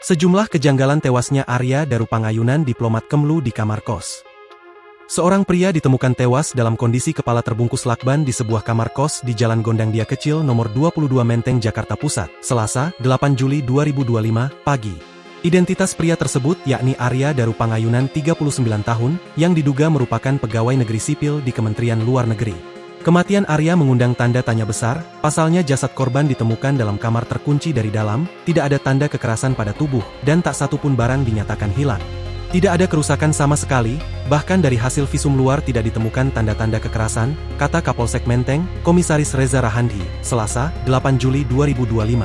Sejumlah kejanggalan tewasnya Arya Darupangayunan, diplomat Kemlu di kamar kos. Seorang pria ditemukan tewas dalam kondisi kepala terbungkus lakban di sebuah kamar kos di Jalan Gondangdia Kecil nomor 22 Menteng, Jakarta Pusat, Selasa, 8 Juli 2025, pagi. Identitas pria tersebut yakni Arya Darupangayunan, 39 tahun, yang diduga merupakan pegawai negeri sipil di Kementerian Luar Negeri. Kematian Arya mengundang tanda tanya besar, pasalnya jasad korban ditemukan dalam kamar terkunci dari dalam, tidak ada tanda kekerasan pada tubuh, dan tak satu pun barang dinyatakan hilang. Tidak ada kerusakan sama sekali, bahkan dari hasil visum luar tidak ditemukan tanda-tanda kekerasan, kata Kapolsek Menteng, Komisaris Reza Rahandhi, Selasa, 8 Juli 2025.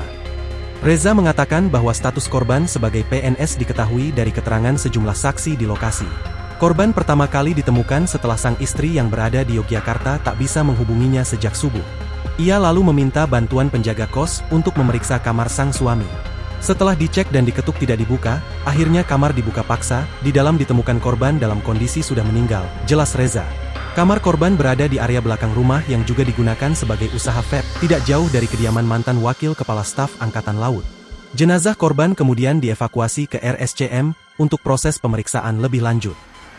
Reza mengatakan bahwa status korban sebagai PNS diketahui dari keterangan sejumlah saksi di lokasi. Korban pertama kali ditemukan setelah sang istri yang berada di Yogyakarta tak bisa menghubunginya sejak subuh. Ia lalu meminta bantuan penjaga kos untuk memeriksa kamar sang suami. Setelah dicek dan diketuk tidak dibuka, akhirnya kamar dibuka paksa, di dalam ditemukan korban dalam kondisi sudah meninggal, jelas Reza. Kamar korban berada di area belakang rumah yang juga digunakan sebagai usaha vape, tidak jauh dari kediaman mantan Wakil Kepala Staf Angkatan Laut. Jenazah korban kemudian dievakuasi ke RSCM untuk proses pemeriksaan lebih lanjut.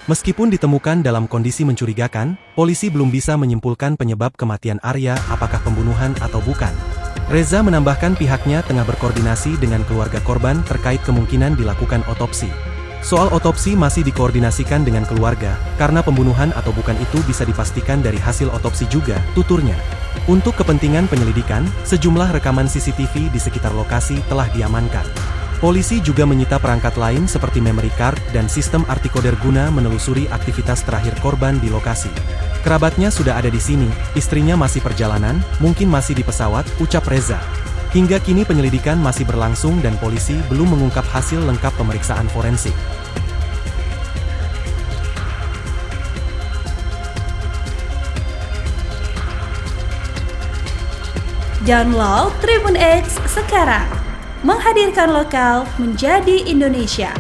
Meskipun ditemukan dalam kondisi mencurigakan, polisi belum bisa menyimpulkan penyebab kematian Arya apakah pembunuhan atau bukan. Reza menambahkan pihaknya tengah berkoordinasi dengan keluarga korban terkait kemungkinan dilakukan otopsi. Soal otopsi masih dikoordinasikan dengan keluarga, karena pembunuhan atau bukan itu bisa dipastikan dari hasil otopsi juga, tuturnya. Untuk kepentingan penyelidikan, sejumlah rekaman CCTV di sekitar lokasi telah diamankan. Polisi juga menyita perangkat lain seperti memory card dan sistem artikoder guna menelusuri aktivitas terakhir korban di lokasi. Kerabatnya sudah ada di sini, istrinya masih perjalanan, mungkin masih di pesawat, ucap Reza. Hingga kini penyelidikan masih berlangsung dan polisi belum mengungkap hasil lengkap pemeriksaan forensik. Download Tribun X sekarang. Menghadirkan lokal menjadi Indonesia.